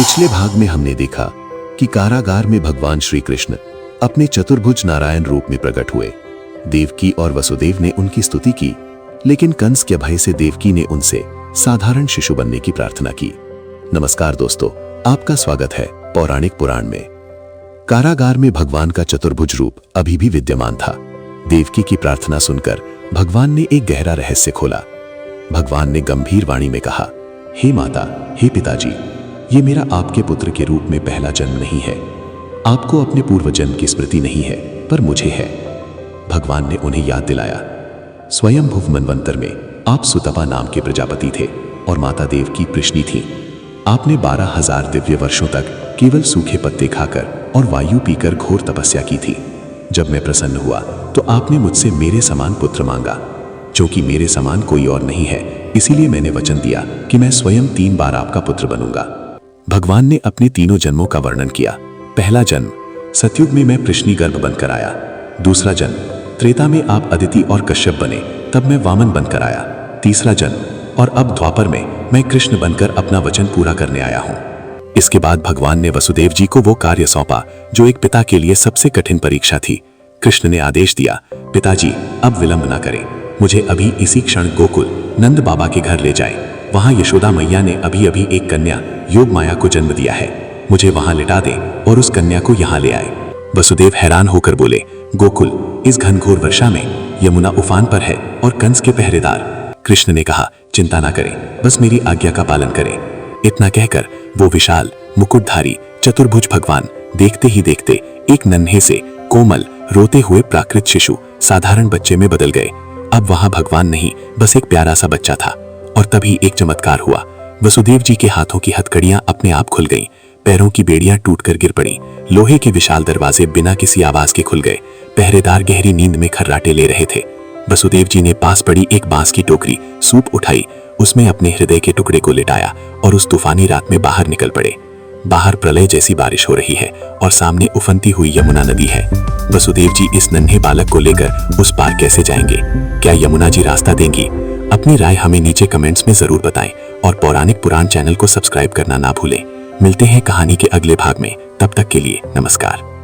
पिछले भाग में हमने देखा कि कारागार में भगवान श्री कृष्ण अपने चतुर्भुज नारायण रूप में प्रकट हुए। देवकी और वसुदेव ने उनकी स्तुति की, लेकिन कंस के भय से देवकी ने उनसे साधारण शिशु बनने की प्रार्थना की। नमस्कार दोस्तों, आपका स्वागत है पौराणिक पुराण में। कारागार में भगवान का चतुर्भुज रूप अभी भी विद्यमान था। देवकी की प्रार्थना सुनकर भगवान ने एक गहरा रहस्य खोला। भगवान ने गंभीर वाणी में कहा, हे माता, हे पिताजी, ये मेरा आपके पुत्र के रूप में पहला जन्म नहीं है। आपको अपने पूर्व जन्म की स्मृति नहीं है, पर मुझे है। भगवान ने उन्हें याद दिलाया, स्वयंभुव मनवंतर में आप सुतपा नाम के प्रजापति थे और माता देवकी कृष्णी थी। आपने 12,000 दिव्य वर्षों तक केवल सूखे पत्ते खाकर और वायु पीकर घोर तपस्या की थी। जब मैं प्रसन्न हुआ तो आपने मुझसे मेरे समान पुत्र मांगा। क्योंकि मेरे समान कोई और नहीं है, इसीलिए मैंने वचन दिया कि मैं स्वयं 3 बार आपका पुत्र बनूंगा। भगवान ने अपने तीनों जन्मों का वर्णन किया। पहला जन्म सतयुग में मैं कृष्णी गर्भ बनकर आया। दूसरा जन्म त्रेता में आप अदिति और कश्यप बने, तब मैं वामन बनकर आया। तीसरा जन्म और अब द्वापर में मैं कृष्ण बनकर अपना वचन पूरा करने आया हूं। इसके बाद भगवान ने वसुदेव जी को वो कार्य सौंपा जो एक पिता के लिए सबसे कठिन परीक्षा थी। कृष्ण ने आदेश दिया, पिताजी अब विलंब न करें, मुझे अभी इसी क्षण गोकुल नंद बाबा के घर ले जाएं। वहां यशोदा मैया ने अभी अभी एक कन्या योग माया को जन्म दिया है। मुझे वहां लिटा दें और उस कन्या को यहाँ ले आए। वसुदेव हैरान होकर बोले, गोकुल इस घनघोर वर्षा में यमुना उफान पर है और कंस के पहरेदार। कृष्ण ने कहा, चिंता ना करें, बस मेरी आज्ञा का पालन करें। इतना कहकर वो विशाल मुकुटधारी चतुर्भुज भगवान देखते ही देखते एक नन्हे से कोमल रोते हुए प्राकृत शिशु साधारण बच्चे में बदल गए। अब वहां भगवान नहीं, बस एक प्यारा सा बच्चा था। और तभी एक चमत्कार हुआ। वसुदेव जी के हाथों की हथकड़ियां अपने आप खुल गईं, पैरों की बेड़ियां टूटकर गिर पड़ीं, लोहे के विशाल दरवाजे बिना किसी आवाज के खुल गए। पहरेदार गहरी नींद में खर्राटे ले रहे थे। वसुदेव जी ने पास पड़ी एक बांस की टोकरी सूप उठाई, उसमें अपने हृदय के टुकड़े को लिटाया और उस तूफानी रात में बाहर निकल पड़े। बाहर प्रलय जैसी बारिश हो रही है और सामने उफनती हुई यमुना नदी है। वसुदेव जी इस नन्हे बालक को लेकर उस पार कैसे जाएंगे? क्या यमुना जी रास्ता देंगी? अपनी राय हमें नीचे कमेंट्स में जरूर बताएं और पौराणिक पुराण चैनल को सब्सक्राइब करना ना भूलें। मिलते हैं कहानी के अगले भाग में, तब तक के लिए नमस्कार।